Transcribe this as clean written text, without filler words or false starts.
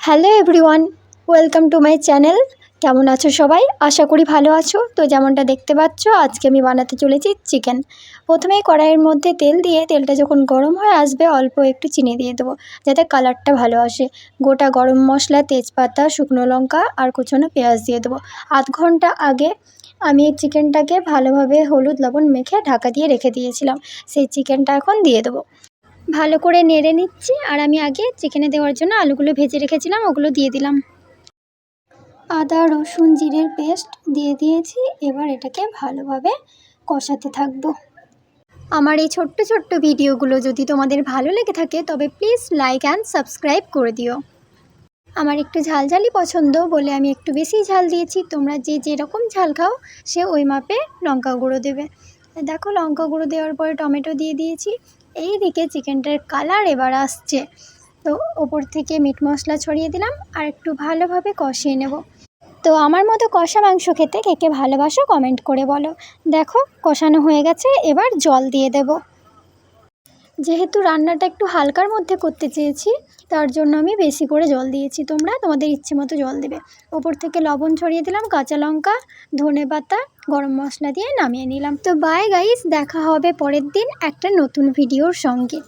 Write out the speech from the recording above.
Hello everyone, welcome to my channel. কেমন আছো সবাই? আশা করি ভালো আছো। তো যেমনটা দেখতে পাচ্ছ, আজকে আমি বানাতে চলেছি চিকেন। প্রথমেই কড়াইয়ের মধ্যে তেল দিয়ে তেলটা যখন গরম হয়ে আসবে অল্প একটু চিনি দিয়ে দেবো, যাতে কালারটা ভালো আসে। গোটা গরম মশলা, তেজপাতা, শুকনো লঙ্কা আর কুচনো পেঁয়াজ দিয়ে দেবো। আধ ঘন্টা আগে আমি এই চিকেনটাকে ভালোভাবে হলুদ লবণ মেখে ঢাকা দিয়ে রেখে দিয়েছিলাম। সেই চিকেনটা এখন দিয়ে দেবো। ভালো করে নেড়ে নিচ্ছি। আর আমি আগে চিকেনে দেওয়ার জন্য আলুগুলো ভেজে রেখেছিলাম, ওগুলো দিয়ে দিলাম। আদা রসুন জিরের পেস্ট দিয়ে দিয়েছি। এবার এটাকে ভালোভাবে কষাতে থাকবো। আমার এই ছোট্ট ছোট্ট ভিডিওগুলো যদি তোমাদের ভালো লেগে থাকে তবে প্লিজ লাইক অ্যান্ড সাবস্ক্রাইব করে দিও। আমার একটু ঝালঝালি পছন্দ বলে আমি একটু বেশি ঝাল দিয়েছি। তোমরা যে যেরকম ঝাল খাও সে ওই মাপে লঙ্কা গুঁড়ো দেবে। দেখো, লঙ্কা গুঁড়ো দেওয়ার পরে টমেটো দিয়ে দিয়েছি। এই দিকে চিকেনটার কালার এবার আসছে, তো ওপর থেকে মিট মশলা ছড়িয়ে দিলাম আর একটু ভালোভাবে কষিয়ে নেব। তো আমার মতো কষা মাংস খেতে কে কে ভালোবাসো কমেন্ট করে বলো। দেখো, কষানো হয়ে গেছে, এবার জল দিয়ে দেব। যেহেতু রান্নাটা একটু হালকার মধ্যে করতে চেয়েছি, তার জন্য আমি বেশি করে জল দিয়েছি। তোমরা তোমাদের ইচ্ছে মতো জল দেবে। ওপর থেকে লবণ ছড়িয়ে দিলাম, কাঁচা লঙ্কা, ধনেপাতা, গরম মশলা দিয়ে নামিয়ে নিলাম। তো বাই গাইস, দেখা হবে পরের দিন একটা নতুন ভিডিওর সঙ্গে।